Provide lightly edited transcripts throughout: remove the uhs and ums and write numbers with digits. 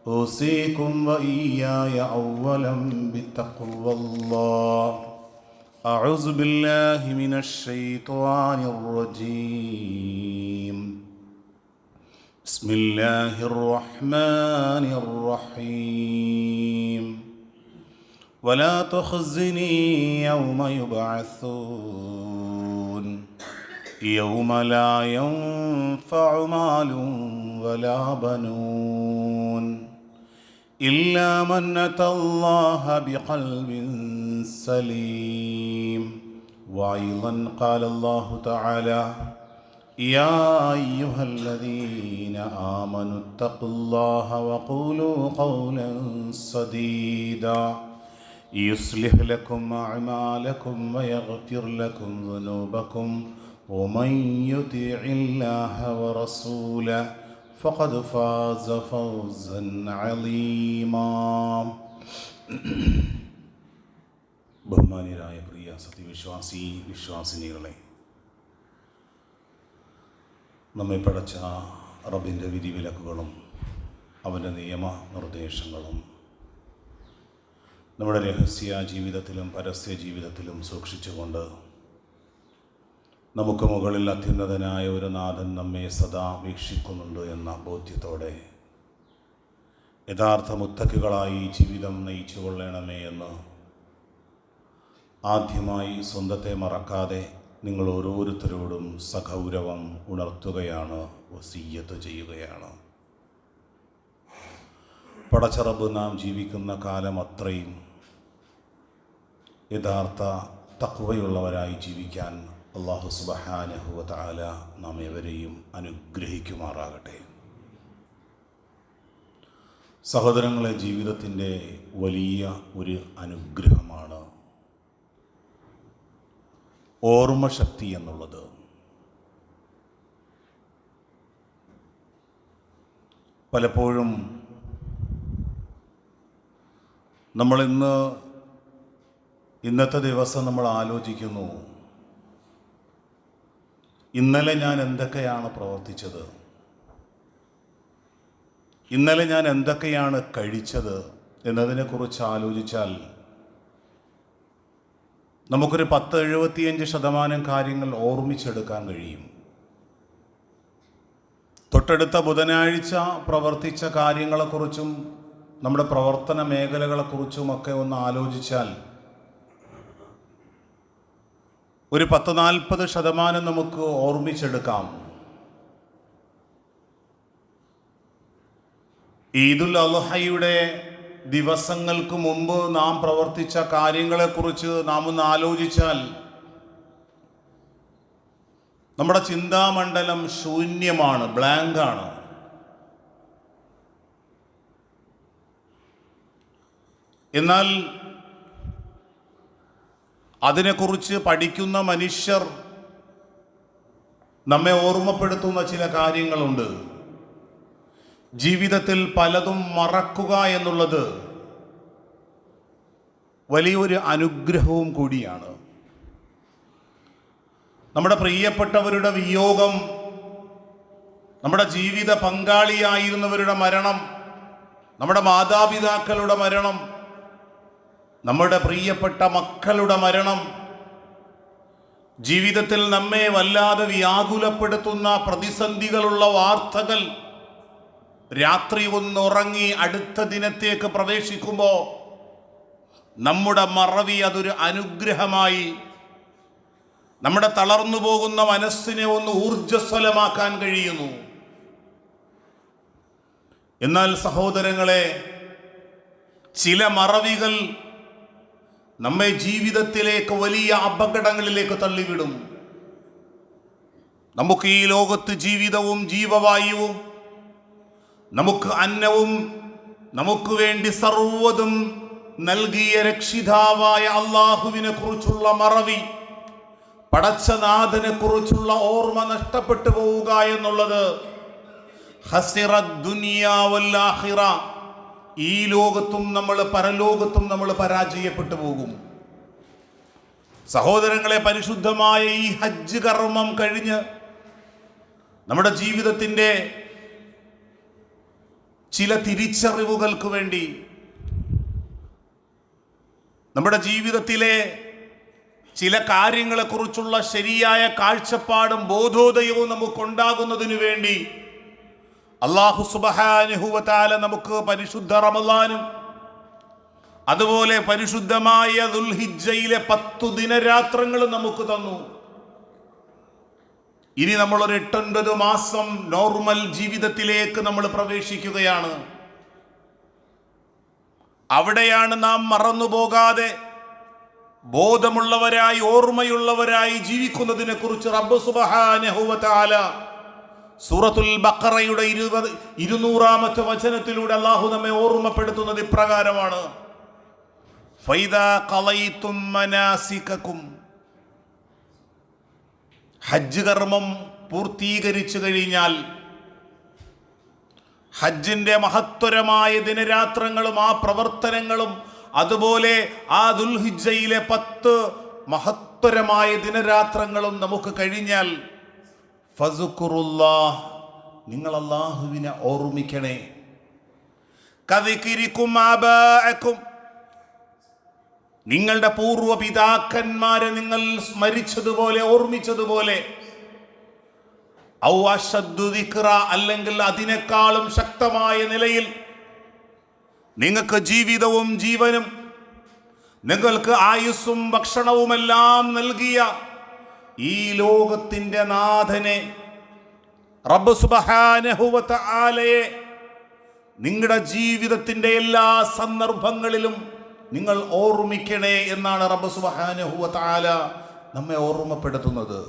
أوصيكم وإياي أولا بتقوى الله. أعوذ بالله من الشيطان الرجيم. بسم الله الرحمن الرحيم. ولا تخزني يوم يبعثون يوم لا ينفع مال ولا بنون إلا من أتى الله بقلب سليم. وأيضا قال الله تعالى: يا أيها الذين آمنوا اتقوا الله وقولوا قولا سديدا يصلح لكم أعمالكم ويغفر لكم ذنوبكم ومن يطع الله ورسوله فقد فاز فوزا عظيما. ബഹുമാന്യരായ പ്രിയ വിശ്വാസിനികളെ, നമ്മെ പടച്ച റബ്ബിൻ്റെ വിധിവിലക്കുകളും അവൻ്റെ നിയമ നിർദ്ദേശങ്ങളും നമ്മുടെ രഹസ്യ ജീവിതത്തിലും പരസ്യ ജീവിതത്തിലും സൂക്ഷിച്ചുകൊണ്ട് നമുക്ക് മുകളിൽ അത്യുന്നതനായ ഒരു നാഥൻ നമ്മെ സദാ വീക്ഷിക്കുന്നുണ്ട് എന്ന ബോധ്യത്തോടെ യഥാർത്ഥ മുത്തക്കികളായി ജീവിതം നയിച്ചു കൊള്ളണമേ എന്ന് ആദ്യമായി സ്വന്തത്തെ മറക്കാതെ നിങ്ങൾ ഓരോരുത്തരോടും സഗൗരവം ഉണർത്തുകയാണ്, വസിയ്യത്ത് ചെയ്യുകയാണ്. പടച്ച റബ്ബ് നാം ജീവിക്കുന്ന കാലം അത്രയും യഥാർത്ഥ തഖ്വയുള്ളവരായി ജീവിക്കാൻ അല്ലാഹു സുബ്ഹാനഹു വ തആല നാം ഏവരെയും അനുഗ്രഹിക്കുമാറാകട്ടെ. സഹോദരങ്ങളെ, ജീവിതത്തിൻ്റെ വലിയ ഒരു അനുഗ്രഹമാണ് ഓർമ്മശക്തി എന്നുള്ളത്. പലപ്പോഴും നമ്മൾ ഇന്നത്തെ ദിവസം നമ്മൾ ആലോചിക്കുന്നു, ഇന്നലെ ഞാൻ എന്തൊക്കെയാണ് പ്രവർത്തിച്ചത്, ഇന്നലെ ഞാൻ എന്തൊക്കെയാണ് കഴിച്ചത് എന്നതിനെക്കുറിച്ച് ആലോചിച്ചാൽ നമുക്കൊരു 75% കാര്യങ്ങൾ ഓർമ്മിച്ചെടുക്കാൻ കഴിയും. തൊട്ടടുത്ത ബുധനാഴ്ച പ്രവർത്തിച്ച കാര്യങ്ങളെക്കുറിച്ചും നമ്മുടെ പ്രവർത്തന മേഖലകളെക്കുറിച്ചുമൊക്കെ ഒന്ന് ആലോചിച്ചാൽ ഒരു 40-40% നമുക്ക് ഓർമ്മിച്ചെടുക്കാം. ഈദുൽ അദ്ഹയുടെ ദിവസങ്ങൾക്ക് മുമ്പ് നാം പ്രവർത്തിച്ച കാര്യങ്ങളെക്കുറിച്ച് നാം ഒന്ന് ആലോചിച്ചാൽ നമ്മുടെ ചിന്താമണ്ഡലം ശൂന്യമാണ്, ബ്ലാങ്കാണ്. എന്നാൽ അതിനെക്കുറിച്ച് പഠിക്കുന്ന മനുഷ്യർ നമ്മെ ഓർമ്മപ്പെടുത്തുന്ന ചില കാര്യങ്ങളുണ്ട്. ജീവിതത്തിൽ പലതും മറക്കുക എന്നുള്ളത് വലിയൊരു അനുഗ്രഹവും കൂടിയാണ്. നമ്മുടെ പ്രിയപ്പെട്ടവരുടെ വിയോഗം, നമ്മുടെ ജീവിത പങ്കാളിയായിരുന്നവരുടെ മരണം, നമ്മുടെ മാതാപിതാക്കളുടെ മരണം, നമ്മുടെ പ്രിയപ്പെട്ട മക്കളുടെ മരണം, ജീവിതത്തിൽ നമ്മെ വല്ലാതെ വ്യാകുലപ്പെടുത്തുന്ന പ്രതിസന്ധികളുള്ള വാർത്തകൾ, രാത്രി ഒന്നുറങ്ങി അടുത്ത ദിനത്തേക്ക് പ്രവേശിക്കുമ്പോൾ നമ്മുടെ മറവി അതൊരു അനുഗ്രഹമായി നമ്മുടെ തളർന്നു പോകുന്ന മനസ്സിനെ ഒന്ന് ഊർജ്ജസ്വലമാക്കാൻ കഴിയുന്നു. എന്നാൽ സഹോദരങ്ങളെ, ചില മറവികൾ നമ്മെ ജീവിതത്തിലേക്ക് വലിയ അപകടങ്ങളിലേക്ക് തള്ളിവിടും. നമുക്ക് ഈ ലോകത്ത് ജീവിതവും ജീവവായുവും, നമുക്ക് അന്നവും, നമുക്ക് വേണ്ടി സർവ്വതും നൽകിയ രക്ഷിതാവായ അള്ളാഹുവിനെ കുറിച്ചുള്ള മറവി, പടച്ചനാഥനെ കുറിച്ചുള്ള ഓർമ്മ നഷ്ടപ്പെട്ടു പോവുക എന്നുള്ളത് ഹസിറത് ദുനിയാ വൽ ആഖിറ, ഈ ലോകത്തും നമ്മൾ പരലോകത്തും നമ്മൾ പരാജയപ്പെട്ടു പോകും. സഹോദരങ്ങളെ, പരിശുദ്ധമായ ഈ ഹജ്ജ് കർമ്മം കഴിഞ്ഞ് നമ്മുടെ ജീവിതത്തിൻ്റെ ചില തിരിച്ചറിവുകൾക്ക് വേണ്ടി, നമ്മുടെ ജീവിതത്തിലെ ചില കാര്യങ്ങളെക്കുറിച്ചുള്ള ശരിയായ കാഴ്ചപ്പാടും ബോധോദയവും നമുക്കുണ്ടാകുന്നതിനു വേണ്ടി അല്ലാഹു സുബ്ഹാനഹു വ തആല നമുക്ക് പരിശുദ്ധ റമളാനും അതുപോലെ പരിശുദ്ധമായ ദുൽഹിജ്ജയിലെ 10 ദിനരാത്രങ്ങളും നമുക്ക് തന്നു. ഇനി നമ്മളൊരു 8-9 മാസം നോർമൽ ജീവിതത്തിലേക്ക് നമ്മൾ പ്രവേശിക്കുകയാണ്. അവിടെയാണ് നാം മറന്നുപോകാതെ ബോധമുള്ളവരായി, ഓർമ്മയുള്ളവരായി ജീവിക്കുന്നതിനെ കുറിച്ച് റബ്ബ് സുബ്ഹാനഹു വ തആല സൂറത്തുൽ ബഖറയുടെ 200-ാമത്തെ വചനത്തിലൂടെ അല്ലാഹു നമ്മെ ഓർമ്മപ്പെടുത്തുന്നത് ഇപ്രകാരമാണ്: ഫൈദാ ഖളൈതും മനാസികകും. ഹജ്ജ് കർമ്മം പൂർത്തീകരിച്ചു കഴിഞ്ഞാൽ, ഹജ്ജിന്റെ മഹത്വരമായ ദിനരാത്രങ്ങളും ആ പ്രവർത്തനങ്ങളും അതുപോലെ ആ ദുൽഹിജ്ജയിലെ 10 മഹത്വരമായ ദിനരാത്രങ്ങളും നമുക്ക് കഴിഞ്ഞാൽ, ഫസ്കുറുല്ലാഹ്, നിങ്ങൾ അല്ലാഹുവിനെ ഓർമ്മിക്കണേ. കദിക്രികും ആബാഅകും, നിങ്ങളുടെ പൂർവ്വ പിതാക്കന്മാരെ നിങ്ങൾ സ്മരിച്ചതുപോലെ, ഓർമ്മിച്ചതുപോലെ. ഔ അശദ്ദു ദിക്റ, അല്ലെങ്കിൽ അതിനേക്കാളും ശക്തമായ നിലയിൽ നിങ്ങൾക്ക് ജീവിതവും ജീവനും നിങ്ങൾക്ക് ആയുസ്സും ഭക്ഷണവുമെല്ലാം നൽകിയ ഈ ലോകത്തിൻ്റെ നാഥനെ റബ്ബ് സുബ്ഹാനഹു വ തആലയെ നിങ്ങളുടെ ജീവിതത്തിൻ്റെ എല്ലാ സന്ദർഭങ്ങളിലും നിങ്ങൾ ഓർമ്മിക്കണേ എന്നാണ് റബ്ബ് സുബ്ഹാനഹു വ തആല നമ്മെ ഓർമ്മപ്പെടുത്തുന്നത്.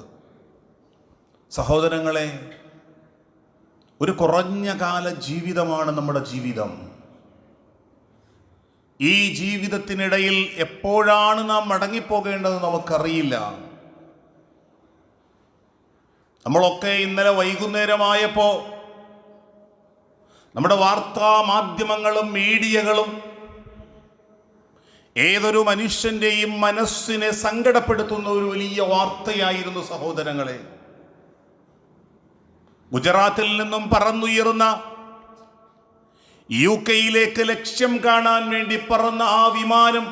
സഹോദരങ്ങളെ, ഒരു കുറഞ്ഞ കാല ജീവിതമാണ് നമ്മുടെ ജീവിതം. ഈ ജീവിതത്തിനിടയിൽ എപ്പോഴാണ് നാം മടങ്ങിപ്പോകേണ്ടത് നമുക്കറിയില്ല. നമ്മളൊക്കെ ഇന്നലെ വൈകുന്നേരമായപ്പോൾ നമ്മുടെ വാർത്താ മാധ്യമങ്ങളും മീഡിയകളും ഏതൊരു മനുഷ്യൻ്റെയും മനസ്സിനെ സങ്കടപ്പെടുത്തുന്ന ഒരു വലിയ വാർത്തയായിരുന്നു സഹോദരങ്ങളെ. ഗുജറാത്തിൽ നിന്നും പറന്നുയർന്ന UK-യിലേക്ക് ലക്ഷ്യം കാണാൻ വേണ്ടി പറന്ന ആ വിമാനം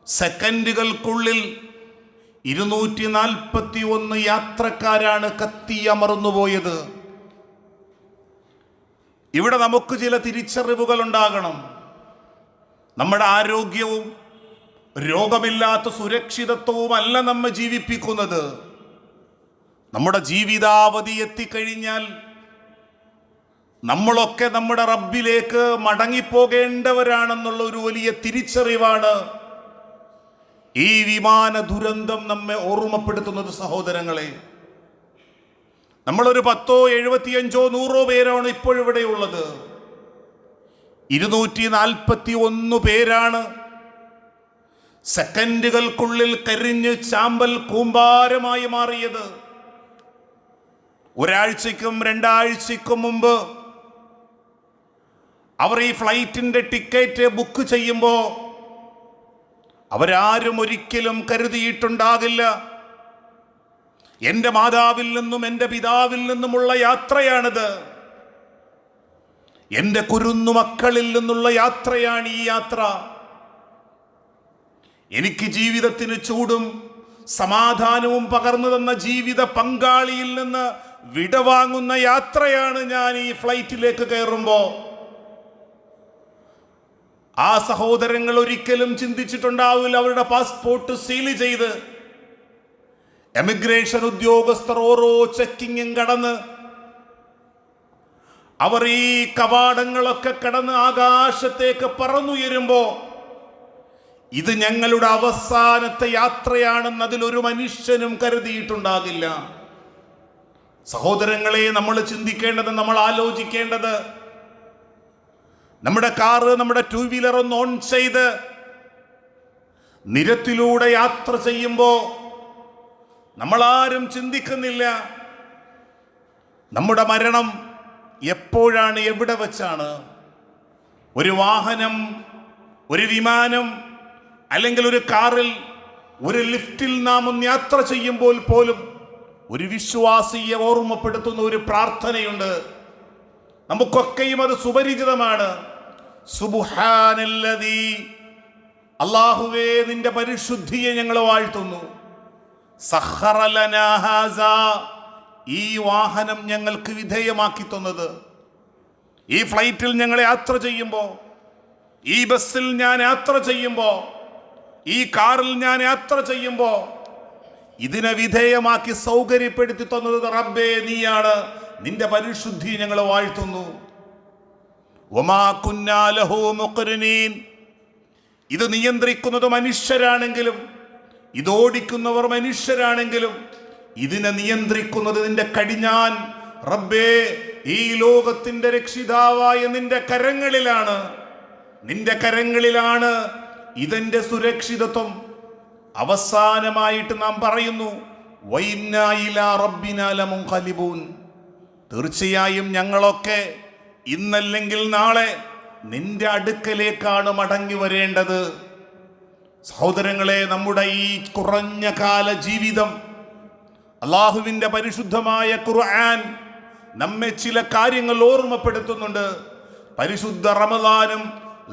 സെക്കൻഡുകൾക്കുള്ളിൽ 241 യാത്രക്കാരാണ് കത്തിയമർന്നുപോയത്. ഇവിടെ നമുക്ക് ചില തിരിച്ചറിവുകൾ ഉണ്ടാകണം. നമ്മുടെ ആരോഗ്യവും രോഗമില്ലാത്ത സുരക്ഷിതത്വവും അല്ല നമ്മെ ജീവിപ്പിക്കുന്നത്. നമ്മുടെ ജീവിതാവധി എത്തിക്കഴിഞ്ഞാൽ നമ്മളൊക്കെ നമ്മുടെ റബ്ബിലേക്ക് മടങ്ങിപ്പോകേണ്ടവരാണെന്നുള്ള ഒരു വലിയ തിരിച്ചറിവാണ് ഈ വിമാന ദുരന്തം നമ്മെ ഓർമ്മപ്പെടുത്തുന്നത്. സഹോദരങ്ങളെ, നമ്മളൊരു 10, 75, 100 പേരാണ് ഇപ്പോഴിവിടെ ഉള്ളത്. 241 പേരാണ് സെക്കൻഡുകൾക്കുള്ളിൽ കരിഞ്ഞ് ചാമ്പൽ കൂമ്പാരമായി മാറിയത്. ഒരാഴ്ചയ്ക്കും 2 ആഴ്ചയ്ക്കും മുമ്പ് അവർ ഈ ഫ്ലൈറ്റിൻ്റെ ടിക്കറ്റ് ബുക്ക് ചെയ്യുമ്പോൾ അവരാരും ഒരിക്കലും കരുതിയിട്ടുണ്ടാകില്ല, എൻ്റെ മാതാവിൽ നിന്നും എൻ്റെ പിതാവിൽ നിന്നുമുള്ള യാത്രയാണിത്, എൻ്റെ കുരുന്നു മക്കളിൽ നിന്നുള്ള യാത്രയാണ് ഈ യാത്ര, എനിക്ക് ജീവിതത്തിന് ചൂടും സമാധാനവും പകർന്നു തന്ന ജീവിത പങ്കാളിയിൽ നിന്ന് വിടവാങ്ങുന്ന യാത്രയാണ് ഞാൻ ഈ ഫ്ലൈറ്റിലേക്ക് കയറുമ്പോൾ. ആ സഹോദരങ്ങൾ ഒരിക്കലും ചിന്തിച്ചിട്ടുണ്ടാവില്ല അവരുടെ പാസ്പോർട്ട് സീൽ ചെയ്ത് എമിഗ്രേഷൻ ഉദ്യോഗസ്ഥർ ഓരോ ചെക്കിങ്ങും കടന്ന് അവർ ഈ കവാടങ്ങളൊക്കെ കടന്ന് ആകാശത്തേക്ക് പറന്നുയരുമ്പോ ഇത് ഞങ്ങളുടെ അവസാനത്തെ യാത്രയാണെന്ന് അതിലൊരു മനുഷ്യനും കരുതിയിട്ടുണ്ടാകില്ല. സഹോദരങ്ങളെ, നമ്മൾ ചിന്തിക്കേണ്ടത്, നമ്മൾ ആലോചിക്കേണ്ടത്, നമ്മുടെ കാറ്, നമ്മുടെ 2 വീലർ ഒന്ന് ഓൺ ചെയ്ത് നിരത്തിലൂടെ യാത്ര ചെയ്യുമ്പോൾ നമ്മളാരും ചിന്തിക്കുന്നില്ല നമ്മുടെ മരണം എപ്പോഴാണ്, എവിടെ വെച്ചാണ്. ഒരു വാഹനം, ഒരു വിമാനം, അല്ലെങ്കിൽ ഒരു കാറിൽ, ഒരു ലിഫ്റ്റിൽ നാം ഒന്ന് യാത്ര ചെയ്യുമ്പോൾ പോലും ഒരു വിശ്വാസിയെ ഓർമ്മപ്പെടുത്തുന്ന ഒരു പ്രാർത്ഥനയുണ്ട്. നമുക്കൊക്കെയും അത് സുപരിചിതമാണ്. സുബ്ഹാനല്ലദീ, അല്ലാഹുവേ നിന്റെ പരിശുദ്ധിയെ ഞങ്ങൾ വാഴ്ത്തുന്നു. സഖറ ലനാ ഹാസാ, ഈ വാഹനം ഞങ്ങൾക്ക് വിധേയമാക്കി തന്നത്. ഈ ഫ്ലൈറ്റിൽ ഞങ്ങൾ യാത്ര ചെയ്യുമ്പോൾ, ഈ ബസ്സിൽ ഞാൻ യാത്ര ചെയ്യുമ്പോൾ, ഈ കാറിൽ ഞാൻ യാത്ര ചെയ്യുമ്പോൾ ഇതിനെ വിധേയമാക്കി സൗകര്യപ്പെടുത്തി തന്നത് റബ്ബേ നീയാണ്. നിന്റെ പരിശുദ്ധി ഞങ്ങൾ വാഴ്ത്തുന്നു. വമാ കുന്നാ ലഹു മുഖ്രിനീൻ, ഇത് നിയന്ത്രിക്കുന്നത് മനുഷ്യരാണെങ്കിലും, ഇതോടിക്കുന്നവർ മനുഷ്യരാണെങ്കിലും, ഇതിനെ നിയന്ത്രിക്കുന്നത് നിന്റെ കടിഞ്ഞാൻ റബ്ബേ, ഈ ലോകത്തിന്റെ രക്ഷിതാവായ നിന്റെ കരങ്ങളിലാണ്. നിന്റെ കരങ്ങളിലാണ് ഇതിന്റെ സുരക്ഷിതത്വം. അവസാനമായിട്ട് നാം പറയുന്നു, വഇന്നാ ഇലാ റബ്ബിനാ ലമുൻഖലിബൂൻ, തീർച്ചയായും ഞങ്ങളൊക്കെ ഇന്നല്ലെങ്കിൽ നാളെ നിന്റെ അടുക്കലേക്കാണ് മടങ്ങി വരേണ്ടത്. സഹോദരങ്ങളെ, നമ്മുടെ ഈ കുറഞ്ഞ കാല ജീവിതം, അള്ളാഹുവിന്റെ പരിശുദ്ധമായ ഖുർആൻ നമ്മെ ചില കാര്യങ്ങൾ ഓർമ്മപ്പെടുത്തുന്നുണ്ട്. പരിശുദ്ധ റമദാനും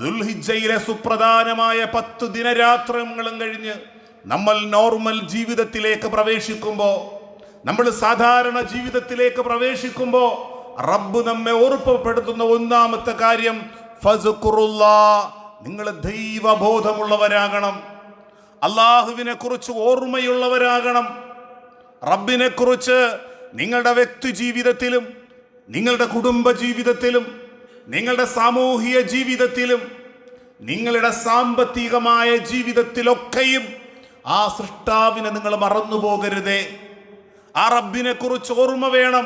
ദുൽഹിജ്ജയിലെ സുപ്രധാനമായ 10 ദിനരാത്രങ്ങളും കഴിഞ്ഞ് നമ്മൾ നോർമൽ ജീവിതത്തിലേക്ക് പ്രവേശിക്കുമ്പോൾ, നമ്മൾ സാധാരണ ജീവിതത്തിലേക്ക് പ്രവേശിക്കുമ്പോൾ റബ്ബ് നമ്മെ ഓർമ്മപ്പെടുത്തുന്ന ഒന്നാമത്തെ കാര്യം ഫസ്കുറുല്ലാഹ്, നിങ്ങൾ ദൈവബോധമുള്ളവരാകണം, അള്ളാഹുവിനെ കുറിച്ച് ഓർമ്മയുള്ളവരാകണം. റബ്ബിനെ കുറിച്ച് നിങ്ങളുടെ വ്യക്തി ജീവിതത്തിലും, നിങ്ങളുടെ കുടുംബ ജീവിതത്തിലും, നിങ്ങളുടെ സാമൂഹിക ജീവിതത്തിലും, നിങ്ങളുടെ സാമ്പത്തികമായ ജീവിതത്തിലൊക്കെയും ആ സൃഷ്ടാവിനെ നിങ്ങൾ മറന്നു പോകരുതേ. ആ റബ്ബിനെ കുറിച്ച് ഓർമ്മ വേണം.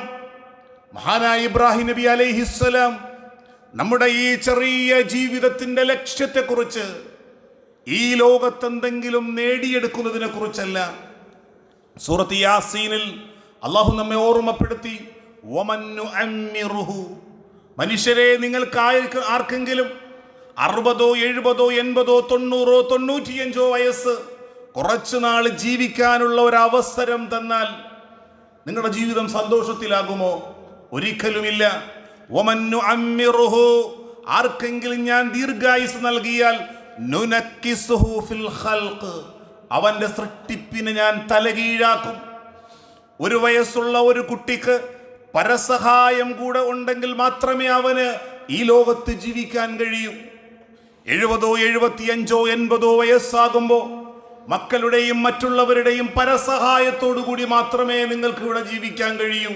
മഹാനായ ഇബ്രാഹിം നബി അലൈഹിസ്സലാം നമ്മുടെ ഈ ചെറിയ ജീവിതത്തിന്റെ ലക്ഷ്യത്തെക്കുറിച്ച്, ഈ ലോകത്തെന്തെങ്കിലും നേടിയെടുക്കുന്നതിനെ കുറിച്ചല്ല, സൂറത്ത് യാസീനിൽ അള്ളാഹു നമ്മെ ഓർമ്മപ്പെടുത്തി, മനുഷ്യരെ നിങ്ങൾക്ക് ആർക്കെങ്കിലും 60, 70, 80, 90, 95 വയസ്സ് കുറച്ചു നാൾ ജീവിക്കാനുള്ള ഒരു അവസരം തന്നാൽ നിങ്ങളുടെ ജീവിതം സന്തോഷത്തിലാകുമോ? ഒരിക്കലുമില്ല. ആർക്കെങ്കിലും ഞാൻ ദീർഘായുസ് നൽകിയാൽ നുനക്കിസുഹു ഫിൽ ഖൽഖ്, അവന്റെ സൃഷ്ടിപ്പിനെ ഞാൻ തലകീഴാക്കും. 1 വയസ്സുള്ള ഒരു കുട്ടിക്ക് പരസഹായം കൂടെ ഉണ്ടെങ്കിൽ മാത്രമേ അവന് ഈ ലോകത്ത് ജീവിക്കാൻ കഴിയൂ. 70, 75, 80 വയസ്സാകുമ്പോൾ മക്കളുടെയും മറ്റുള്ളവരുടെയും പരസഹായത്തോടു കൂടി മാത്രമേ നിങ്ങൾക്ക് ഇവിടെ ജീവിക്കാൻ കഴിയൂ.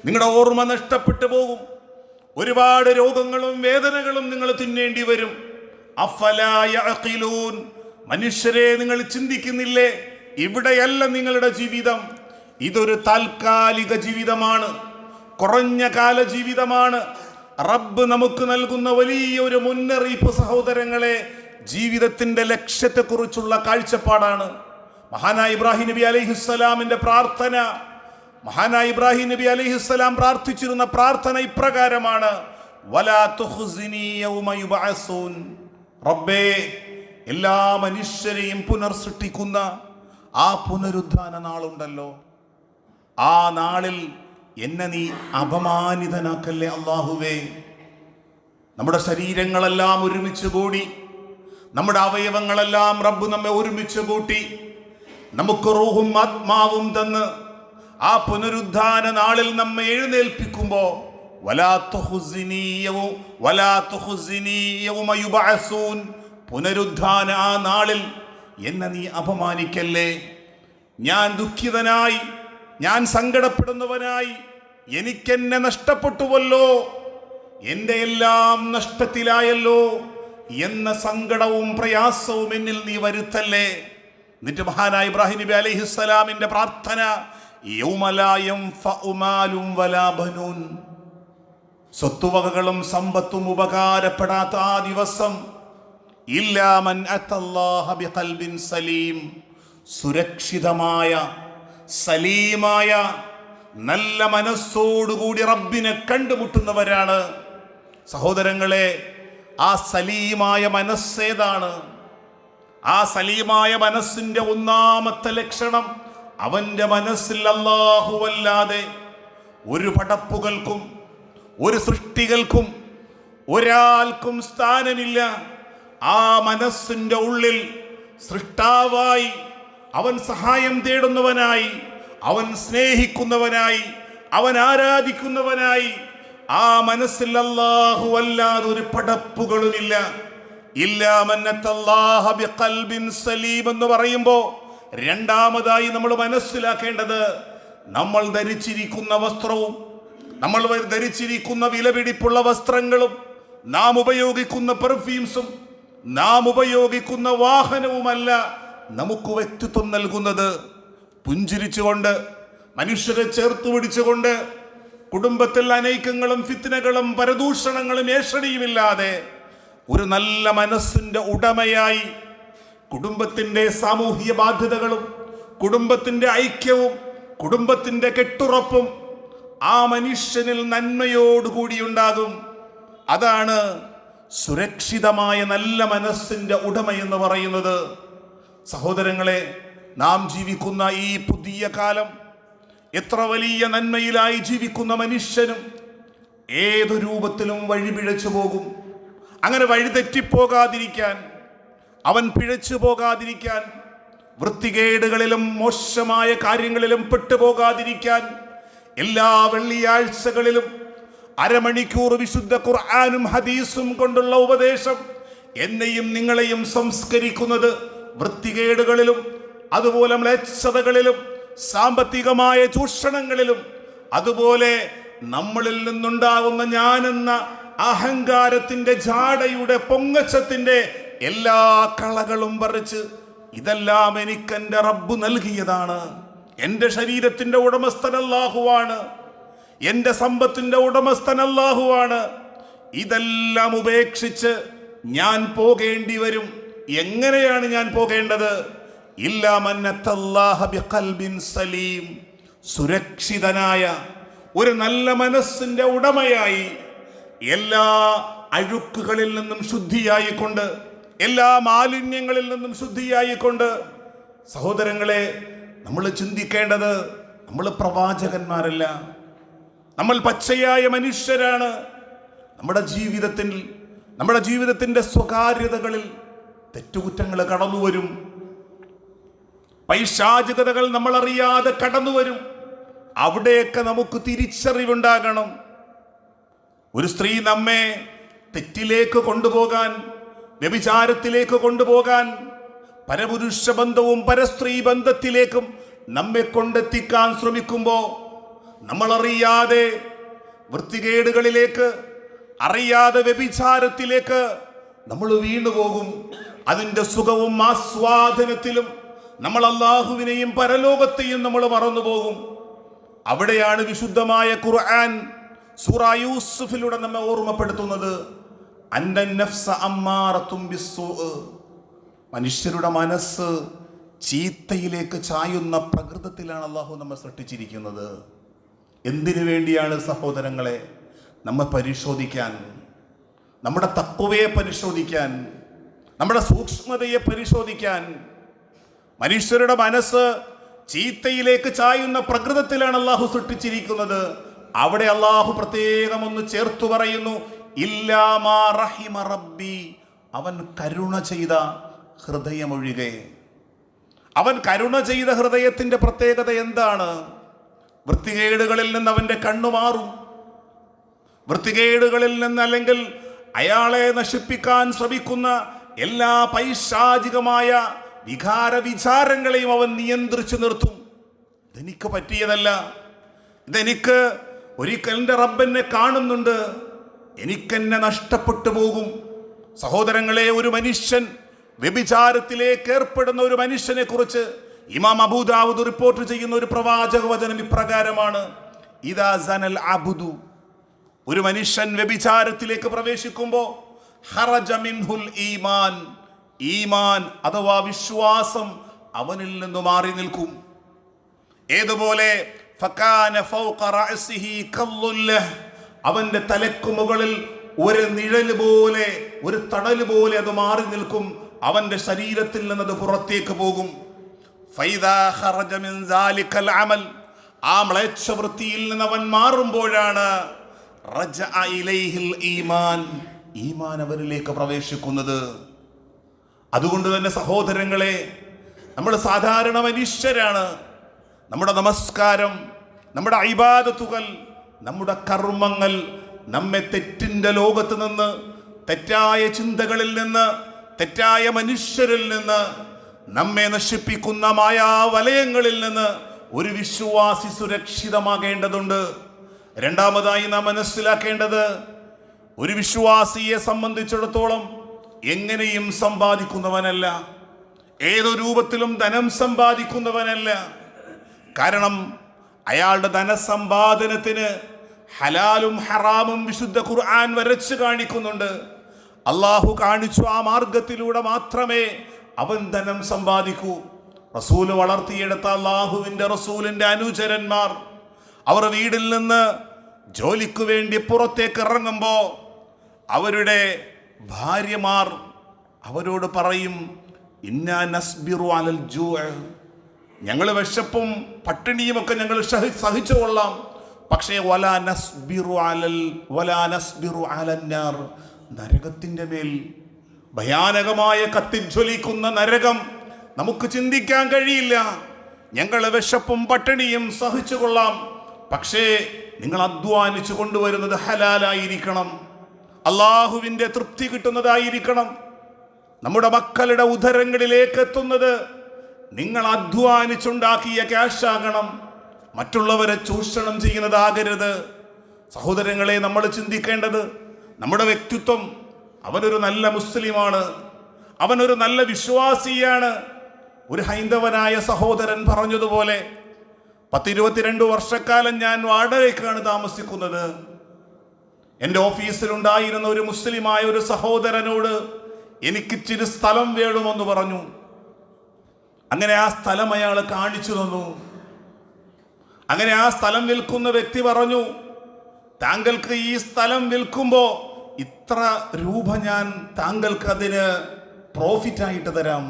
നിങ്ങളുടെ ഓർമ്മ നഷ്ടപ്പെട്ടു പോകും. ഒരുപാട് രോഗങ്ങളും വേദനകളും നിങ്ങൾ തിന്നേണ്ടി വരും. അഫലാ യഅഖിലൂൻ, മനുഷ്യരെ നിങ്ങൾ ചിന്തിക്കുന്നില്ലേ? ഇവിടെയല്ല നിങ്ങളുടെ ജീവിതം. ഇതൊരു താൽക്കാലിക ജീവിതമാണ്, കുറഞ്ഞ കാല ജീവിതമാണ്. റബ്ബ് നമുക്ക് നൽകുന്ന വലിയൊരു മുന്നറിയിപ്പ് സഹോദരങ്ങളെ, ജീവിതത്തിന്റെ ലക്ഷ്യത്തെക്കുറിച്ചുള്ള കാഴ്ചപ്പാടാണ്. മഹാനായ ഇബ്രാഹിം നബി അലൈഹിസ്സലാമിന്റെ പ്രാർത്ഥന, മഹാനായ ഇബ്രാഹിം നബി അലൈഹിസ്സലാം പ്രാർത്ഥിച്ചിരുന്ന പ്രാർത്ഥന ഇപ്രകാരമാണ്, വലാ തുഖ്സിനി യൗമ യുബഅസൂൻ, റബ്ബേ എല്ലാ മനുഷ്യരെയും പുനർസൃഷ്ടിക്കുന്ന ആ പുനരുദ്ധാന നാളുണ്ടല്ലോ, ആ നാളിൽ എന്നെ നീ അപമാനിതനാക്കല്ലേ അല്ലാഹുവേ. നമ്മുടെ ശരീരങ്ങളെല്ലാം ഒരുമിച്ച് കൂടി, നമ്മുടെ അവയവങ്ങളെല്ലാം റബ്ബ് നമ്മെ ഒരുമിച്ച് കൂട്ടി നമുക്ക് റൂഹും ആത്മാവും തന്ന് ആ പുനരുദ്ധാന നാളിൽ നമ്മെ എഴുന്നേൽപ്പിക്കുമ്പോ പുനരുദ്ധാന ആ നാളിൽ എന്നെ നീ അപമാനിക്കല്ലേ. ഞാൻ ദുഃഖിതനായി, ഞാൻ സങ്കടപ്പെടുന്നവനായി, എനിക്കെന്നെ നഷ്ടപ്പെട്ടുവല്ലോ, എൻ്റെ എല്ലാം നഷ്ടത്തിലായല്ലോ എന്ന സങ്കടവും പ്രയാസവും എന്നിൽ നീ വരുത്തല്ലേ. എന്നിട്ട് മഹാനായ ഇബ്രാഹിം നബി അലൈഹിസ്സലാമിന്റെ പ്രാർത്ഥന, യൗമലാ യൻഫഉ മാലും വലാ ബനൂൻ, സ്വത്തുവകകളും സമ്പത്തും ഉപകാരപ്പെടാത്ത ആ ദിവസം, ഇല്ലാ മൻ അത്തല്ലാഹ ബിഖൽബിൻ സലീം, സുരക്ഷിതമായ സലീമായ നല്ല മനസ്സോടുകൂടി റബ്ബിനെ കണ്ടുമുട്ടുന്നവരാണ്. സഹോദരങ്ങളെ, ആ സലീമായ മനസ്സേതാണ്? ആ സലീമായ മനസ്സിന്റെ ഒന്നാമത്തെ ലക്ഷണം, അവന്റെ മനസ്സിൽ അല്ലാഹുവല്ലാതെ ഒരു പടപ്പുകൾക്കും ഒരു സൃഷ്ടികൾക്കും ഒരാൾക്കും സ്ഥാനമില്ല. ആ മനസ്സിന്റെ ഉള്ളിൽ സൃഷ്ടാവായി, അവൻ സഹായം തേടുന്നവനായി, അവൻ സ്നേഹിക്കുന്നവനായി, അവൻ ആരാധിക്കുന്നവനായി ആ മനസ്സിൽ അല്ലാഹു അല്ലാതെ ഒരു പടപ്പുകളുമില്ല. ഇല്ലാ മൻ അത്തല്ലാഹ ബിഖൽബിൻ സലീം എന്ന് പറയുമ്പോൾ രണ്ടാമതായി നമ്മൾ മനസ്സിലാക്കേണ്ടത്, നമ്മൾ ധരിച്ചിരിക്കുന്ന വസ്ത്രവും നമ്മൾ ധരിച്ചിരിക്കുന്ന വിലപിടിപ്പുള്ള വസ്ത്രങ്ങളും നാം ഉപയോഗിക്കുന്ന പെർഫ്യൂംസും നാം ഉപയോഗിക്കുന്ന വാഹനവുമല്ല നമുക്ക് വ്യക്തിത്വം നൽകുന്നത്. പുഞ്ചിരിച്ചുകൊണ്ട്, മനുഷ്യരെ ചേർത്ത് പിടിച്ചുകൊണ്ട്, കുടുംബത്തിൽ അനൈക്യങ്ങളും ഫിത്നകളും പരദൂഷണങ്ങളും ഏഷണിയുമില്ലാതെ ഒരു നല്ല മനസ്സിന്റെ ഉടമയായി കുടുംബത്തിന്റെ സാമൂഹിക ബാധ്യതകളും കുടുംബത്തിന്റെ ഐക്യവും കുടുംബത്തിന്റെ കെട്ടുറപ്പും ആ മനുഷ്യനിൽ നന്മയോടുകൂടിയുണ്ടാകും. അതാണ് സുരക്ഷിതമായ നല്ല മനസ്സിന്റെ ഉടമയെന്ന് പറയുന്നത്. സഹോദരങ്ങളെ, നാം ജീവിക്കുന്ന ഈ പുതിയ കാലം എത്ര വലിയ നന്മയിലായി ജീവിക്കുന്ന മനുഷ്യനും ഏതു രൂപത്തിലും വഴി പിഴച്ചു പോകും. അങ്ങനെ വഴിതെറ്റിപ്പോകാതിരിക്കാൻ, അവൻ പിഴച്ചു പോകാതിരിക്കാൻ, വൃത്തികേടുകളിലും മോശമായ കാര്യങ്ങളിലും പെട്ടുപോകാതിരിക്കാൻ എല്ലാ വെള്ളിയാഴ്ചകളിലും അരമണിക്കൂർ വിശുദ്ധ ഖുർആനും ഹദീസും കൊണ്ടുള്ള ഉപദേശം എന്നെയും നിങ്ങളെയും സംസ്കരിക്കുന്നത് വൃത്തികേടുകളിലും അതുപോലെ മ്ലേച്ഛതകളിലും സാമ്പത്തികമായ ചൂഷണങ്ങളിലും അതുപോലെ നമ്മളിൽ നിന്നുണ്ടാകുന്ന ഞാനെന്ന അഹങ്കാരത്തിന്റെ ജാടയുടെ പൊങ്ങച്ചത്തിന്റെ എല്ലാ കളകളും പറിച്ച് ഇതെല്ലാം എനിക്കെന്റെ റബ്ബ് നൽകിയതാണ്, എൻ്റെ ശരീരത്തിന്റെ ഉടമസ്ഥൻ അല്ലാഹുവാണ്, എൻ്റെ സമ്പത്തിന്റെ ഉടമസ്ഥൻ അല്ലാഹുവാണ്, ഇതെല്ലാം ഉപേക്ഷിച്ച് ഞാൻ പോകേണ്ടി വരും. എങ്ങനെയാണ് ഞാൻ പോകേണ്ടത്? ഇല്ലാ മൻ അത്തല്ലാഹ ബിഖൽബിൻ സലീം, സുരക്ഷിതനായ ഒരു നല്ല മനസ്സിന്റെ ഉടമയായി, എല്ലാ അഴുക്കുകളിൽ നിന്നും ശുദ്ധിയായിക്കൊണ്ട്, എല്ലാ മാലിന്യങ്ങളിൽ നിന്നും ശുദ്ധിയായിക്കൊണ്ട്. സഹോദരങ്ങളെ, നമ്മൾ ചിന്തിക്കേണ്ടത്, നമ്മൾ പ്രവാചകന്മാരല്ല, നമ്മൾ പച്ചയായ മനുഷ്യരാണ്. നമ്മുടെ ജീവിതത്തിന്റെ സ്വകാര്യതകളിൽ തെറ്റുകുറ്റങ്ങൾ കടന്നുവരും, പൈശാചികതകൾ നമ്മൾ അറിയാതെ കടന്നുവരും. അവിടെയൊക്കെ നമുക്ക് തിരിച്ചറിവുണ്ടാകണം. ഒരു സ്ത്രീ നമ്മെ തെറ്റിലേക്ക് കൊണ്ടുപോകാൻ, വ്യഭിചാരത്തിലേക്ക് കൊണ്ടുപോകാൻ, പരപുരുഷ ബന്ധവും പരസ്ത്രീ ബന്ധത്തിലേക്കും നമ്മെ കൊണ്ടെത്തിക്കാൻ ശ്രമിക്കുമ്പോൾ നമ്മളറിയാതെ വൃത്തികേടുകളിലേക്ക്, അറിയാതെ വ്യഭിചാരത്തിലേക്ക് നമ്മൾ വീണുപോകും. അതിൻ്റെ സുഖവും ആസ്വാദനത്തിലും നമ്മൾ അല്ലാഹുവിനെയും പരലോകത്തെയും നമ്മൾ മറന്നുപോകും. അവിടെയാണ് വിശുദ്ധമായ ഖുർആൻ സൂറ യൂസുഫിലൂടെ നമ്മെ ഓർമ്മപ്പെടുത്തുന്നത്, അന്നൻ നഫ്സ അമ്മാറത്തും ബിസ്സൂഅ്, മനുഷ്യരുടെ മനസ്സ് ചീത്തയിലേക്ക് ചായുന്ന പ്രകൃതത്തിലാണ് അല്ലാഹു നമ്മെ സൃഷ്ടിച്ചിരിക്കുന്നത്. എന്തിനു വേണ്ടിയാണ് സഹോദരങ്ങളെ? നമ്മെ പരിശോധിക്കാൻ, നമ്മുടെ തഖ്വയെ പരിശോധിക്കാൻ, നമ്മുടെ സൂക്ഷ്മതയെ പരിശോധിക്കാൻ. മനുഷ്യരുടെ മനസ്സ് ചീത്തയിലേക്ക് ചായുന്ന പ്രകൃതത്തിലാണ് അല്ലാഹു സൃഷ്ടിച്ചിരിക്കുന്നത്. അവിടെ അല്ലാഹു പ്രത്യേകം ഒന്ന് ചേർത്തു പറയുന്നു, ഇല്ലാ മാ റഹിമ റബ്ബി, അവൻ കരുണ ചെയ്ത ഹൃദയമൊഴികെ. അവൻ കരുണ ചെയ്ത ഹൃദയത്തിന്റെ പ്രത്യേകത എന്താണ്? വൃത്തികേടുകളിൽ നിന്ന് അവന്റെ കണ്ണു മാറും. വൃത്തികേടുകളിൽ നിന്ന്, അല്ലെങ്കിൽ അയാളെ നശിപ്പിക്കാൻ ശ്രമിക്കുന്ന എല്ലാ പൈശാചികമായ വികാര വിചാരങ്ങളെയും അവൻ നിയന്ത്രിച്ചു നിർത്തും. ഇതെനിക്ക് പറ്റിയതല്ല, ഇതെനിക്ക് ഒരിക്കൽ എൻ്റെ റബ്ബെന്നെ കാണുന്നുണ്ട്, എനിക്കെന്നെ നഷ്ടപ്പെട്ടു പോകും. സഹോദരങ്ങളെ, ഒരു മനുഷ്യൻ വ്യഭിചാരത്തിലേക്ക് ഏർപ്പെടുന്ന ഒരു മനുഷ്യനെ കുറിച്ച് ഇമാം അബൂദാവൂദ് റിപ്പോർട്ട് ചെയ്യുന്ന ഒരു പ്രവാചക വചനം ഇപ്രകാരമാണ്, ഇദാ സനൽ അബ്ദു, ഒരു മനുഷ്യൻ വ്യഭിചാരത്തിലേക്ക് പ്രവേശിക്കുമ്പോൾ ഖറജ മിൻഹുൽ ഈമാൻ, ഈമാൻ അഥവാ വിശ്വാസം അവനിൽ നിന്ന് മാറി നിൽക്കും. ഏതുപോലെ ഫകാന ഫൗഖ റഅസിഹി കല്ലുല്ലഹ്, അവന്റെ തലക്കു മുകളിൽ ഒരു നിഴൽ പോലെ, ഒരു തണൽ പോലെ അത് മാറി നിൽക്കും. അവന്റെ ശരീരത്തിൽ നിന്നത് പുറത്തേക്ക് പോകും. ഫൈദാ ഖറജ മിൻ സാലിക്കൽ അമൽ, ആ മ്ലേച്ഛവൃത്തിയിൽ നിന്ന് അവൻ മാറുമ്പോഴാണ് റജഅ ഇലൈഹിൽ ഈമാൻ, ഈമാൻ അവരിലേക്ക് പ്രവേശിക്കുന്നത്. അതുകൊണ്ട് തന്നെ സഹോദരങ്ങളെ, നമ്മൾ സാധാരണ മനുഷ്യരാണ്. നമ്മുടെ നമസ്കാരം, നമ്മുടെ ഇബാദത്തുകൾ, നമ്മുടെ കർമ്മങ്ങൾ നമ്മെ തെറ്റിന്റെ ലോകത്ത് നിന്ന്, തെറ്റായ ചിന്തകളിൽ നിന്ന്, തെറ്റായ മനുഷ്യരിൽ നിന്ന്, നമ്മെ നശിപ്പിക്കുന്ന മായാവലയങ്ങളിൽ നിന്ന് ഒരു വിശ്വാസി സുരക്ഷിതമാകേണ്ടതുണ്ട്. രണ്ടാമതായി നാം മനസ്സിലാക്കേണ്ടത്, ഒരു വിശ്വാസിയെ സംബന്ധിച്ചിടത്തോളം എങ്ങനെയും സമ്പാദിക്കുന്നവനല്ല, ഏതൊരു രൂപത്തിലും ധനം സമ്പാദിക്കുന്നവനല്ല. കാരണം അയാളുടെ ധനസമ്പാദനത്തിന് ഹലാലും ഹറാമും വിശുദ്ധ ഖുർആൻ വരച്ച് കാണിക്കുന്നുണ്ട്. അള്ളാഹു കാണിച്ചു ആ മാർഗത്തിലൂടെ മാത്രമേ അവൻ ധനം സമ്പാദിക്കൂ. റസൂല് വളർത്തിയെടുത്ത അള്ളാഹുവിൻ്റെ റസൂലിൻ്റെ അനുചരന്മാർ അവർ വീട്ടിൽ നിന്ന് ജോലിക്ക് വേണ്ടി പുറത്തേക്ക് ഇറങ്ങുമ്പോൾ അവരുടെ ഭാര്യമാർ അവരോട് പറയും, ഇന്നാ നസ്ബിറു അലൽ ജൂഅ, ഞങ്ങൾ വിശപ്പും പട്ടിണിയുമൊക്കെ ഞങ്ങൾ സഹിച്ചു കൊള്ളാം, പക്ഷേ വലാ നസ്ബിറു അലന്നാർ, നരകത്തിൻ്റെ മേൽ, ഭയാനകമായ കത്തിജ്വലിക്കുന്ന നരകം നമുക്ക് ചിന്തിക്കാൻ കഴിയില്ല. ഞങ്ങൾ വിശപ്പും പട്ടിണിയും സഹിച്ചു കൊള്ളാം, പക്ഷേ നിങ്ങൾ അധ്വാനിച്ചു കൊണ്ടുവരുന്നത് ഹലാലായിരിക്കണം, അള്ളാഹുവിൻ്റെ തൃപ്തി കിട്ടുന്നതായിരിക്കണം. നമ്മുടെ മക്കളുടെ ഉദരങ്ങളിലേക്ക് എത്തുന്നത് നിങ്ങൾ അധ്വാനിച്ചുണ്ടാക്കിയ ക്യാഷാകണം, മറ്റുള്ളവരെ ചൂഷണം ചെയ്യുന്നതാകരുത്. സഹോദരങ്ങളെ, നമ്മൾ ചിന്തിക്കേണ്ടത് നമ്മുടെ വ്യക്തിത്വം. അവനൊരു നല്ല മുസ്ലിമാണ്, അവനൊരു നല്ല വിശ്വാസിയാണ്. ഒരു ഹൈന്ദവനായ സഹോദരൻ പറഞ്ഞതുപോലെ, 10-22 വർഷക്കാലം ഞാൻ വാടകയ്ക്കാണ് താമസിക്കുന്നത്. എൻ്റെ ഓഫീസിലുണ്ടായിരുന്ന ഒരു മുസ്ലിമായ ഒരു സഹോദരനോട് എനിക്കിച്ചിരി സ്ഥലം വേണമെന്ന് പറഞ്ഞു. അങ്ങനെ ആ സ്ഥലം അയാൾ കാണിച്ചു തന്നു. അങ്ങനെ ആ സ്ഥലം വിൽക്കുന്ന വ്യക്തി പറഞ്ഞു, താങ്കൾക്ക് ഈ സ്ഥലം വിൽക്കുമ്പോൾ ഇത്ര രൂപ ഞാൻ താങ്കൾക്ക് അതിന് പ്രോഫിറ്റായിട്ട് തരാം.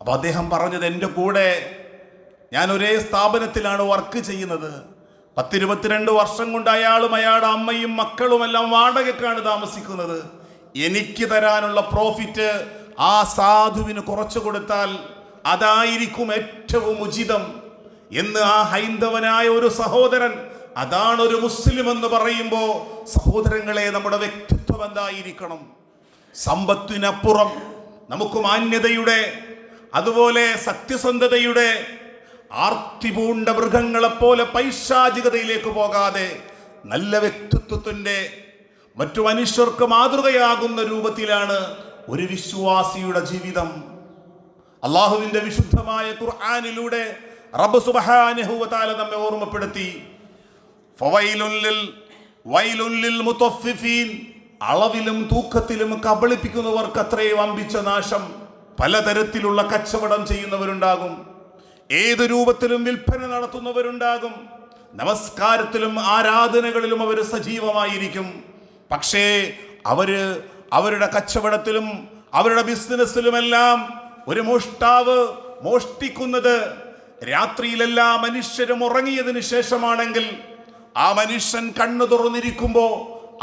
അപ്പോൾ അദ്ദേഹം പറഞ്ഞത്, എൻ്റെ കൂടെ ഞാൻ ഒരേ സ്ഥാപനത്തിലാണ് വർക്ക് ചെയ്യുന്നത്. 10-22 വർഷം കൊണ്ട് അയാളും അയാളുടെ അമ്മയും മക്കളുമെല്ലാം വാടകയ്ക്കാണ് താമസിക്കുന്നത്. എനിക്ക് തരാനുള്ള പ്രോഫിറ്റ് ആ സാധുവിന് കുറച്ചു കൊടുത്താൽ അതായിരിക്കും ഏറ്റവും ഉചിതം എന്ന് ആ ഹൈന്ദവനായ ഒരു സഹോദരൻ, അതാണ് ഒരു മുസ്ലിം എന്ന് പറയുമ്പോൾ, സഹോദരങ്ങളെ, നമ്മുടെ വ്യക്തിത്വം എന്തായിരിക്കണം? സമ്പത്തിനപ്പുറം നമുക്ക് മാന്യതയുടെ, അതുപോലെ സത്യസന്ധതയുടെ, ആർത്തി പൂണ്ട മൃഗങ്ങളെപ്പോലെ പൈശാചികതയിലേക്ക് പോകാതെ നല്ല വ്യക്തിത്വത്തിൻ്റെ, മറ്റു മനുഷ്യർക്ക് മാതൃകയാകുന്ന രൂപത്തിലാണ് ഒരു വിശ്വാസിയുടെ ജീവിതം. അള്ളാഹുവിൻ്റെ വിശുദ്ധമായ ഖുർആനിലൂടെ റബ്ബ് സുബ്ഹാനഹു വ തആല നമ്മെ ഓർമ്മപ്പെടുത്തി, വൈലുൽ ലിൽ മുതഫ്ഫിഫീൻ, അളവിലും തൂക്കത്തിലും കബളിപ്പിക്കുന്നവർക്ക് അത്രയും വമ്പിച്ച നാശം. പലതരത്തിലുള്ള കച്ചവടം ചെയ്യുന്നവരുണ്ടാകും, ഏത് രൂപത്തിലും വിൽപ്പന നടത്തുന്നവരുണ്ടാകും, നമസ്കാരത്തിലും ആരാധനകളിലും അവർ സജീവമായിരിക്കും. പക്ഷേ അവരുടെ കച്ചവടത്തിലും അവരുടെ ബിസിനസ്സിലുമെല്ലാം ഒരു മോഷ്ടാവ് മോഷ്ടിക്കുന്നത് രാത്രിയിലെല്ലാ മനുഷ്യരും ഉറങ്ങിയതിനു ശേഷമാണെങ്കിൽ, ആ മനുഷ്യൻ കണ്ണു തുറന്നിരിക്കുമ്പോൾ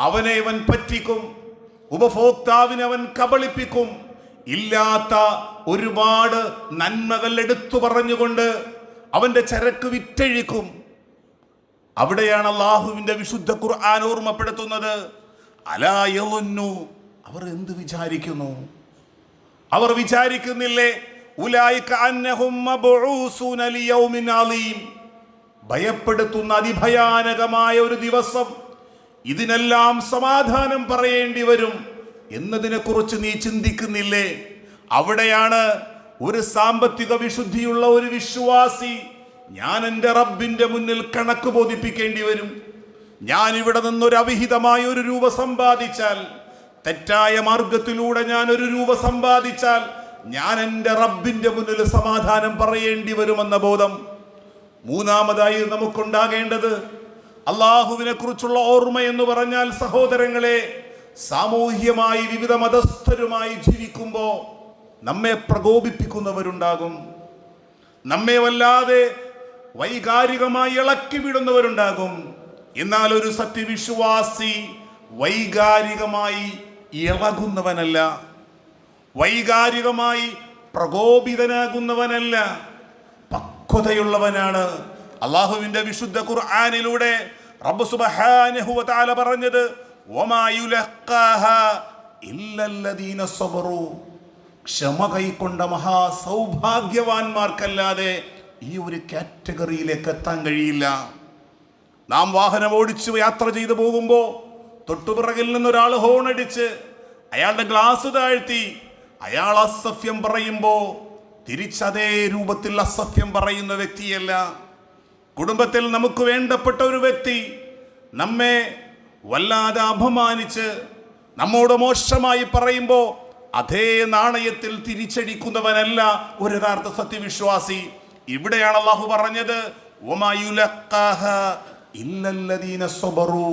അവനെ അവൻ പറ്റിക്കും, ഉപഭോക്താവിനെ അവൻ കബളിപ്പിക്കും, ഇല്ലാത്ത ഒരുപാട് നന്മകൾ എടുത്തു പറഞ്ഞുകൊണ്ട് അവന്റെ ചരക്ക് വിറ്റഴിക്കും. അവിടെയാണ് അള്ളാഹുവിന്റെ വിശുദ്ധ ഖുർആൻ ഓർമ്മപ്പെടുത്തുന്നത്, അലാ യളുന്നു, അവർ എന്ത് വിചാരിക്കുന്നു? അവർ വിചാരിക്കുന്നില്ലേ, ഉലൈക അന്നഹും മബ്ഊസൂന ലിയൗമിൻ അലീം, ഭയപ്പെടുത്തുന്ന അതിഭയാനകമായ ഒരു ദിവസം, ഇതിനെല്ലാം സമാധാനം പറയേണ്ടി വരും എന്നതിനെക്കുറിച്ച് നീ ചിന്തിക്കുന്നില്ലേ? അവിടെയാണ് ഒരു സാമ്പത്തിക വിശുദ്ധിയുള്ള ഒരു വിശ്വാസി, ഞാൻ എൻ്റെ റബ്ബിൻ്റെ മുന്നിൽ കണക്ക് ബോധിപ്പിക്കേണ്ടി വരും. ഞാൻ ഇവിടെ നിന്നൊരു അവിഹിതമായ ഒരു രൂപ സമ്പാദിച്ചാൽ, തെറ്റായ മാർഗത്തിലൂടെ ഞാൻ ഒരു രൂപ സമ്പാദിച്ചാൽ, ഞാൻ എൻ്റെ റബ്ബിൻ്റെ മുന്നിൽ സമാധാനം പറയേണ്ടി വരുമെന്ന ബോധം. മൂന്നാമതായി നമുക്കുണ്ടാകേണ്ടത് അള്ളാഹുവിനെ കുറിച്ചുള്ള ഓർമ്മ എന്ന് പറഞ്ഞാൽ, സഹോദരങ്ങളെ, സാമൂഹ്യമായി വിവിധ മതസ്ഥരുമായി ജീവിക്കുമ്പോൾ നമ്മെ പ്രകോപിപ്പിക്കുന്നവരുണ്ടാകും, നമ്മെ വല്ലാതെ വൈകാരികമായി ഇളക്കി വിടുന്നവരുണ്ടാകും. എന്നാൽ ഒരു സത്യവിശ്വാസി വൈകാരികമായി ഇളകുന്നവനല്ല, വൈകാരികമായി പ്രകോപിതനാകുന്നവനല്ല, പക്വതയുള്ളവനാണ്. അള്ളാഹുവിന്റെ വിശുദ്ധ ഖുർആനിലൂടെ റബ്ബ് സുബ്ഹാനഹു വ തആല പറഞ്ഞത് വമാ യുലഖാഹാ ഇല്ലല്ലദീന സബറു, ക്ഷമ കൈക്കൊണ്ട മഹാസൗഭാഗ്യവാന്മാർക്കല്ലാതെ ഈ ഒരു കാറ്റഗറിയിലേക്ക് എത്താൻ കഴിയില്ല. നാം വാഹനം ഓടിച്ചു യാത്ര ചെയ്തു പോകുമ്പോൾ തൊട്ടുപിറകിൽ നിന്നൊരാൾ ഹോണടിച്ച് അയാളുടെ ഗ്ലാസ് താഴ്ത്തി അയാൾ അസഭ്യം പറയുമ്പോൾ തിരിച്ചതേ രൂപത്തിൽ അസഭ്യം പറയുന്ന വ്യക്തിയല്ല. കുടുംബത്തിൽ നമുക്ക് വേണ്ടപ്പെട്ട ഒരു വ്യക്തി നമ്മെ വല്ലാതെ അപമാനിച്ച് നമ്മോട് മോശമായി പറയുമ്പോൾ അതേ നാണയത്തിൽ തിരിച്ചടിക്കുന്നവനല്ല ഒരു യഥാർത്ഥ സത്യവിശ്വാസി. ഇവിടെയാണ് അള്ളാഹു പറഞ്ഞത് വമാ യുലഖാഹാ ഇല്ലല്ലദീന സബറു,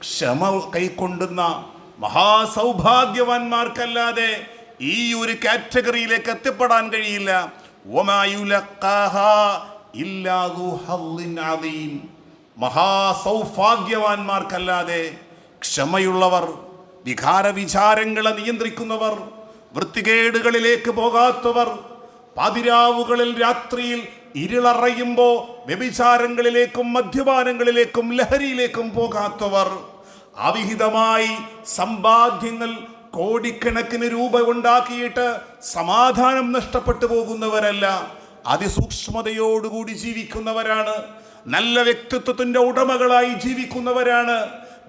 ക്ഷമ കൈക്കൊണ്ടുന്ന മഹാസൗഭാഗ്യവാന്മാർക്കല്ലാതെ ഈ ഒരു കാറ്റഗറിയിലേക്ക് എത്തിപ്പെടാൻ കഴിയില്ല. വമാ യുലഖാഹാ ഇല്ലാ ദു ഹള്ളിൻ അദീം, മഹാസൗഭാഗ്യവാന്മാർക്കല്ലാതെ, ക്ഷമയുള്ളവർ, വികാര വിചാരങ്ങളെ നിയന്ത്രിക്കുന്നവർ, വൃത്തികേടുകളിലേക്ക് പോകാത്തവർ, പാതിരാവുകളിൽ രാത്രിയിൽ ഇരുളറയുമ്പോൾ വ്യഭിചാരങ്ങളിലേക്കും മദ്യപാനങ്ങളിലേക്കും ലഹരിയിലേക്കും പോകാത്തവർ, അവിഹിതമായി സമ്പാദ്യങ്ങൾ കോടിക്കണക്കിന് രൂപ ഉണ്ടാക്കിയിട്ട് സമാധാനം നഷ്ടപ്പെട്ടു പോകുന്നവരല്ല, അതിസൂക്ഷ്മതയോടുകൂടി ജീവിക്കുന്നവരാണ്, നല്ല വ്യക്തിത്വത്തിന്റെ ഉടമകളായി ജീവിക്കുന്നവരാണ്.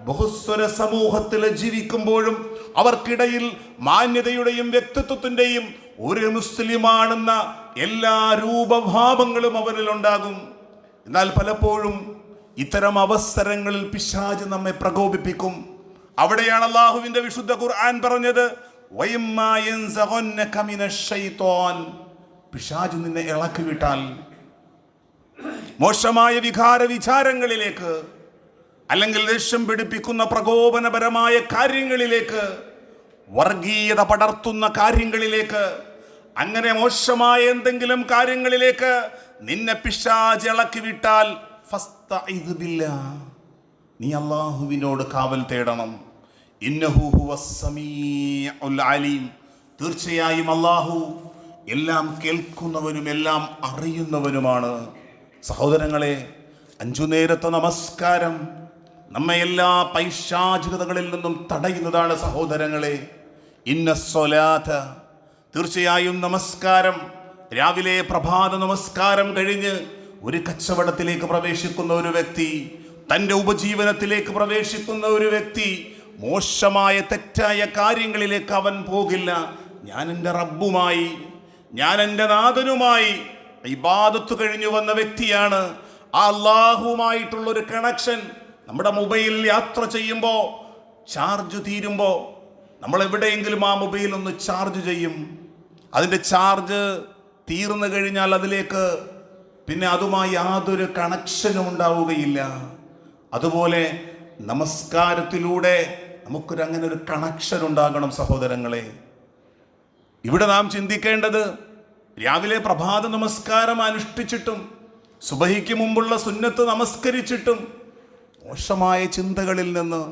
ബഹുസ്വര സമൂഹത്തിൽ ജീവിക്കുമ്പോഴും അവർക്കിടയിൽ മാന്യതയുടെയും വ്യക്തിത്വത്തിന്റെയും ഒരു മുസ്ലിമാണെന്ന എല്ലാ രൂപഭാവങ്ങളും അവരിൽ ഉണ്ടാകും. എന്നാൽ പലപ്പോഴും ഇത്തരം അവസരങ്ങളിൽ പിശാച് നമ്മെ പ്രകോപിപ്പിക്കും. അവിടെയാണ് അള്ളാഹുവിന്റെ വിശുദ്ധ ഖുർആൻ പറഞ്ഞത് വയമ്മാ യൻസഗന്നക മിനശ് ശൈത്വാൻ, പിശാച് നിന്നെ ഇളക്കി വിട്ടാൽ മോശമായ വികാര വിചാരങ്ങളിലേക്ക്, അല്ലെങ്കിൽ ദേഷ്യം പിടിപ്പിക്കുന്ന പ്രകോപനപരമായ കാര്യങ്ങളിലേക്ക്, വർഗീയത പടർത്തുന്ന കാര്യങ്ങളിലേക്ക്, അങ്ങനെ മോശമായ എന്തെങ്കിലും കാര്യങ്ങളിലേക്ക് നിന്നെ പിശാച് ഇളക്കി വിട്ടാൽ ഫസ്തഇദ് ബില്ലാഹ്, നീ അല്ലാഹുവിനോട് കാവൽ തേടണം. ഇന്നഹു ഹുവസ് സമീഉൽ അലീം, തീർച്ചയായും അല്ലാഹു എല്ലാം കേൾക്കുന്നവനും എല്ലാം അറിയുന്നവനുമാണ്. സഹോദരങ്ങളെ, 5 നേരത്തെ നമസ്കാരം നമ്മെ എല്ലാ പൈശാചികതകളിൽ നിന്നും തടയുന്നതാണ്. സഹോദരങ്ങളെ, ഇന്ന സ്വലാത്ത, തീർച്ചയായും നമസ്കാരം, രാവിലെ പ്രഭാത നമസ്കാരം കഴിഞ്ഞ് ഒരു കച്ചവടത്തിലേക്ക് പ്രവേശിക്കുന്ന ഒരു വ്യക്തി, തൻ്റെ ഉപജീവനത്തിലേക്ക് പ്രവേശിക്കുന്ന ഒരു വ്യക്തി, മോശമായ തെറ്റായ കാര്യങ്ങളിലേക്ക് അവൻ പോകില്ല. ഞാൻ എൻ്റെ റബ്ബുമായി, ഞാൻ എൻ്റെ നാഥനുമായി ഇബാദത്ത് കഴിഞ്ഞു വന്ന വ്യക്തിയാണ്. ആ അല്ലാഹുമായിട്ടുള്ളൊരു കണക്ഷൻ, നമ്മുടെ മൊബൈൽ യാത്ര ചെയ്യുമ്പോൾ ചാർജ് തീരുമ്പോൾ നമ്മൾ എവിടെയെങ്കിലും ആ മൊബൈൽ ഒന്ന് ചാർജ് ചെയ്യും. അതിൻ്റെ ചാർജ് തീർന്നു കഴിഞ്ഞാൽ അതിലേക്ക് പിന്നെ അതുമായി യാതൊരു കണക്ഷനും ഉണ്ടാവുകയില്ല. അതുപോലെ നമസ്കാരത്തിലൂടെ നമുക്കൊരങ്ങനെ ഒരു കണക്ഷൻ ഉണ്ടാകണം. സഹോദരങ്ങളെ, ഇവിടെ നാം ചിന്തിക്കേണ്ടത്, രാവിലെ പ്രഭാത നമസ്കാരം അനുഷ്ഠിച്ചിട്ടും സുബഹിക്ക് മുമ്പുള്ള സുന്നത്ത് നമസ്കരിച്ചിട്ടും മോശമായ ചിന്തകളിൽ നിന്ന്,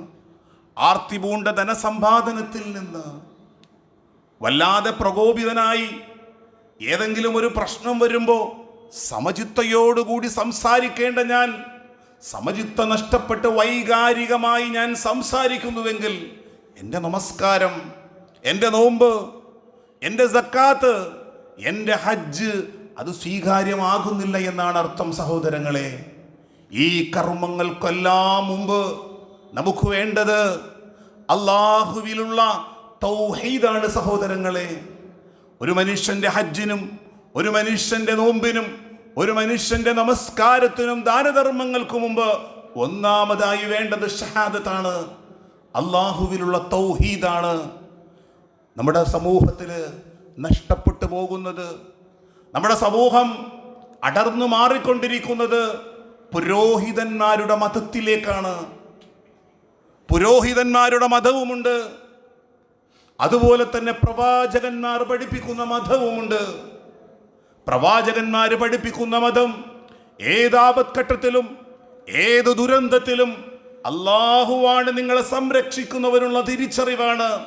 ആർത്തി പൂണ്ട ധനസമ്പാദനത്തിൽ നിന്ന് വല്ലാതെ പ്രകോപിതനായി ഏതെങ്കിലും ഒരു പ്രശ്നം വരുമ്പോൾ സമചിത്തയോടുകൂടി സംസാരിക്കേണ്ട ഞാൻ സമചിത്ത നഷ്ടപ്പെട്ട് വൈകാരികമായി ഞാൻ സംസാരിക്കുന്നുവെങ്കിൽ എൻ്റെ നമസ്കാരം, എൻ്റെ നോമ്പ്, എൻ്റെ സക്കാത്ത്, എൻ്റെ ഹജ്ജ് അത് സ്വീകാര്യമാകുന്നില്ല എന്നാണ് അർത്ഥം. സഹോദരങ്ങളെ, ഈ കർമ്മങ്ങൾക്കെല്ലാം മുമ്പ് നമുക്ക് വേണ്ടത് അല്ലാഹുവിലുള്ള തൗഹീദാണ്. സഹോദരങ്ങളെ, ഒരു മനുഷ്യൻ്റെ ഹജ്ജിനും, ഒരു മനുഷ്യൻ്റെ നോമ്പിനും, ഒരു മനുഷ്യൻ്റെ നമസ്കാരത്തിനും ദാനധർമ്മങ്ങൾക്ക് മുമ്പ് ഒന്നാമതായി വേണ്ടത് ഷഹാദത്താണ്, അല്ലാഹുവിലുള്ള തൗഹീദാണ്. നമ്മുടെ സമൂഹത്തിൽ നഷ്ടപ്പെട്ടു പോകുന്നത്, നമ്മുടെ സമൂഹം അടർന്നു മാറിക്കൊണ്ടിരിക്കുന്നത് പുരോഹിതന്മാരുടെ മതത്തിലേക്കാണ്. പുരോഹിതന്മാരുടെ മതവുമുണ്ട്, അതുപോലെ തന്നെ പ്രവാചകന്മാർ പഠിപ്പിക്കുന്ന മതവുമുണ്ട്. പ്രവാചകന്മാർ പഠിപ്പിക്കുന്ന മതം ഏതാപത്ഘട്ടത്തിലും ഏത് ദുരന്തത്തിലും അല്ലാഹുവാണ് നിങ്ങളെ സംരക്ഷിക്കുന്നവനുള്ള തിരിച്ചറിവാണ്.